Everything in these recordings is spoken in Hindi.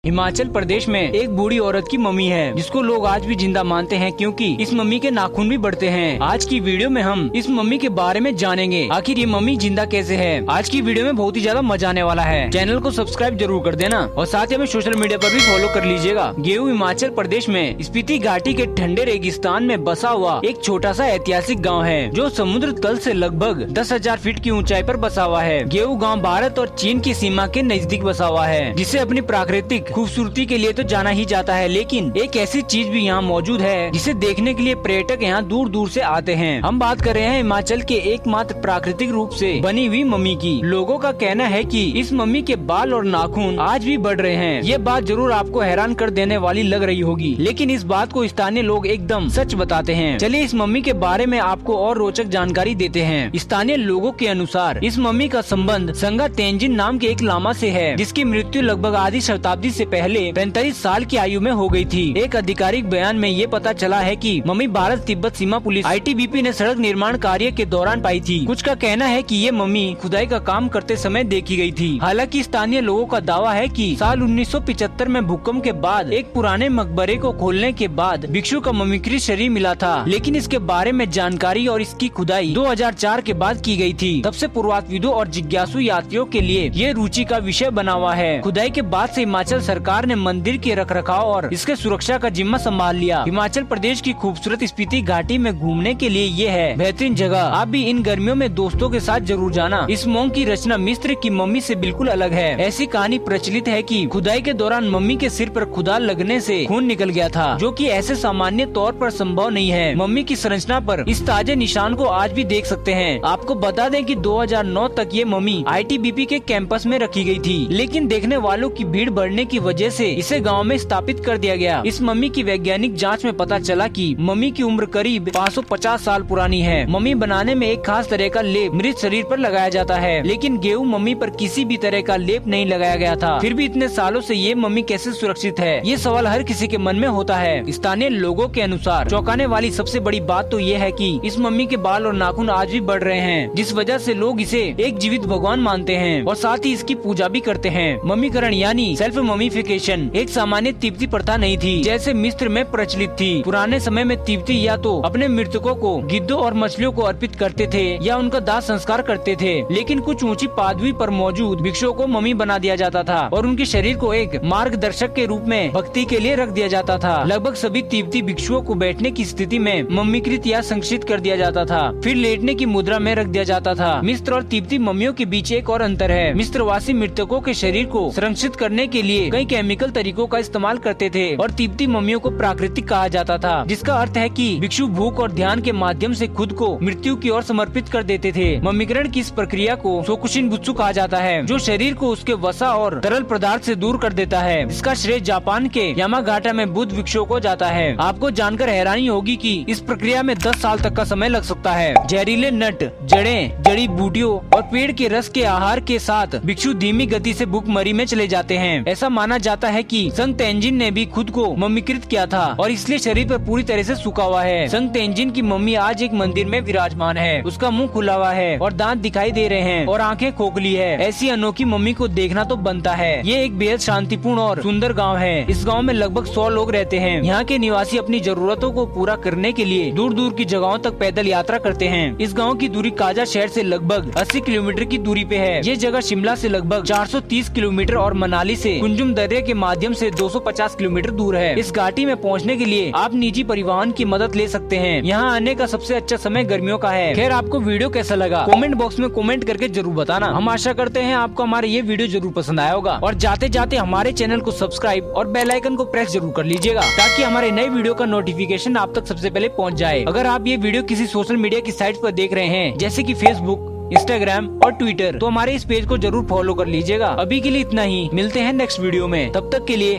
हिमाचल प्रदेश में एक बूढ़ी औरत की मम्मी है जिसको लोग आज भी जिंदा मानते हैं क्योंकि इस मम्मी के नाखून भी बढ़ते हैं। आज की वीडियो में हम इस मम्मी के बारे में जानेंगे आखिर ये मम्मी जिंदा कैसे है। आज की वीडियो में बहुत ही ज्यादा मजा आने वाला है। चैनल को सब्सक्राइब जरूर कर देना और साथ ही हमें सोशल मीडिया पर भी फॉलो कर लीजिएगा। गेहू हिमाचल प्रदेश में स्पीति घाटी के ठंडे रेगिस्तान में बसा हुआ एक छोटा सा ऐतिहासिक गाँव है जो समुद्र तल से लगभग 10,000 फीट की ऊंचाई पर बसा हुआ है। गेहू गाँव भारत और चीन की सीमा के नजदीक बसा हुआ है जिसे अपनी प्राकृतिक खूबसूरती के लिए तो जाना ही जाता है, लेकिन एक ऐसी चीज भी यहाँ मौजूद है जिसे देखने के लिए पर्यटक यहाँ दूर दूर से आते हैं। हम बात कर रहे हैं हिमाचल के एकमात्र प्राकृतिक रूप से बनी हुई मम्मी की। लोगों का कहना है कि इस मम्मी के बाल और नाखून आज भी बढ़ रहे हैं। ये बात जरूर आपको हैरान कर देने वाली लग रही होगी, लेकिन इस बात को स्थानीय लोग एकदम सच बताते हैं। चलिए इस मम्मी के बारे में आपको और रोचक जानकारी देते हैं। स्थानीय लोगों के अनुसार इस मम्मी का संबंध संगा तेंजिन नाम के एक लामा से है जिसकी मृत्यु लगभग आधी शताब्दी से पहले 45 साल की आयु में हो गई थी। एक आधिकारिक बयान में ये पता चला है कि मम्मी भारत तिब्बत सीमा पुलिस ITBP ने सड़क निर्माण कार्य के दौरान पाई थी। कुछ का कहना है कि ये मम्मी खुदाई का काम करते समय देखी गई थी। हालांकि स्थानीय लोगों का दावा है कि साल 1975 में भूकंप के बाद एक पुराने मकबरे को खोलने के बाद भिक्षु का मम्मीकृत शरीर मिला था, लेकिन इसके बारे में जानकारी और इसकी खुदाई 2004 के बाद की गई थी। तब से पुरातत्वविदों और जिज्ञासु यात्रियों के लिए ये रुचि का विषय बना हुआ है। खुदाई के बाद से हिमाचल सरकार ने मंदिर के रखरखाव और इसके सुरक्षा का जिम्मा संभाल लिया। हिमाचल प्रदेश की खूबसूरत स्पीति घाटी में घूमने के लिए ये है बेहतरीन जगह। आप भी इन गर्मियों में दोस्तों के साथ जरूर जाना। इस मोंग की रचना मिस्र की मम्मी से बिल्कुल अलग है। ऐसी कहानी प्रचलित है कि खुदाई के दौरान मम्मी के सिर पर खुदा लगने से खून निकल गया था, जो कि ऐसे सामान्य तौर पर संभव नहीं है। मम्मी की संरचना पर इस ताजे निशान को आज भी देख सकते हैं। आपको बता दें कि 2009 तक ये मम्मी ITBP के कैंपस में रखी गई थी, लेकिन देखने वालों की भीड़ बढ़ने की वजह से इसे गांव में स्थापित कर दिया गया। इस मम्मी की वैज्ञानिक जांच में पता चला कि मम्मी की उम्र करीब 550 साल पुरानी है। मम्मी बनाने में एक खास तरह का लेप मृत शरीर पर लगाया जाता है, लेकिन गेहूं मम्मी पर किसी भी तरह का लेप नहीं लगाया गया था। फिर भी इतने सालों से ये मम्मी कैसे सुरक्षित है, ये सवाल हर किसी के मन में होता है। स्थानीय लोगों के अनुसार चौंकाने वाली सबसे बड़ी बात तो ये है कि इस मम्मी के बाल और नाखून आज भी बढ़ रहे हैं, जिस वजह से लोग इसे एक जीवित भगवान मानते हैं और साथ ही इसकी पूजा भी करते हैं। मम्मीकरण यानी सेल्फ मम्मीफिकेशन एक सामान्य तिब्बती प्रथा नहीं थी जैसे मिस्र में प्रचलित थी। पुराने समय में तिब्बती या तो अपने मृतकों को गिद्धों और मछलियों को अर्पित करते थे या उनका दाह संस्कार करते थे, लेकिन कुछ ऊंची पदवी पर मौजूद भिक्षुओं को मम्मी बना दिया जाता था और उनके शरीर को एक मार्गदर्शक के रूप में भक्ति के लिए रख दिया जाता था। लगभग सभी तिब्बती भिक्षुओं को बैठने की स्थिति में मम्मीकृत या संरक्षित कर दिया जाता था, फिर लेटने की मुद्रा में रख दिया जाता था। मिस्र और तिब्बती मम्मियों के बीच एक और अंतर है। मिस्रवासी मृतकों के शरीर को संरक्षित करने के लिए कई केमिकल तरीकों का इस्तेमाल करते थे और तिब्बती मम्मियों को प्राकृतिक कहा जाता था, जिसका अर्थ है कि भिक्षु भूख और ध्यान के माध्यम से खुद को मृत्यु की ओर समर्पित कर देते थे। मम्मीकरण की इस प्रक्रिया को सोकुशिन बुत्सु कहा जाता है, जो शरीर को उसके वसा और तरल पदार्थ से दूर कर देता है। इसका श्रेय जापान के यामागाटा में बुद्ध भिक्षुओं को जाता है। आपको जानकर हैरानी होगी कि इस प्रक्रिया में 10 साल तक का समय लग सकता है। जहरीले नट, जड़ें, जड़ी बूटियों और पेड़ के रस के आहार के साथ भिक्षु धीमी गति से भूखमरी में चले जाते हैं। ऐसा माना जाता है कि संग तेंजिन ने भी खुद को मम्मीकृत किया था और इसलिए शरीर पर पूरी तरह से सूखा हुआ है। संग तेंजिन की मम्मी आज एक मंदिर में विराजमान है। उसका मुंह खुला हुआ है और दांत दिखाई दे रहे हैं और आंखें खोखली है। ऐसी अनोखी मम्मी को देखना तो बनता है। ये एक बेहद शांतिपूर्ण और सुंदर गाँव है। इस गाँव में लगभग 100 लोग रहते हैं। यहाँ के निवासी अपनी जरूरतों को पूरा करने के लिए दूर दूर की जगहों तक पैदल यात्रा करते हैं। इस गाँव की दूरी काजा शहर से लगभग 80 किलोमीटर की दूरी पे है। ये जगह शिमला से लगभग 430 किलोमीटर और मनाली से कुंजुम दर्रे के माध्यम से 250 किलोमीटर दूर है। इस घाटी में पहुंचने के लिए आप निजी परिवहन की मदद ले सकते हैं। यहाँ आने का सबसे अच्छा समय गर्मियों का है। खैर, आपको वीडियो कैसा लगा कमेंट बॉक्स में कमेंट करके जरूर बताना। हम आशा करते हैं आपको हमारे ये वीडियो जरूर पसंद आया होगा और जाते जाते हमारे चैनल को सब्सक्राइब और बेल आइकन को प्रेस जरूर कर लीजिएगा ताकि हमारे नए वीडियो का नोटिफिकेशन आप तक सबसे पहले पहुँच जाए। अगर आप ये वीडियो किसी सोशल मीडिया की साइट पर देख रहे हैं जैसे कि फेसबुक, इंस्टाग्राम और ट्विटर, तो हमारे इस पेज को जरूर फॉलो कर लीजिएगा। अभी के लिए इतना ही, मिलते हैं नेक्स्ट वीडियो में। तब तक के लिए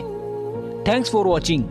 थैंक्स फॉर वॉचिंग।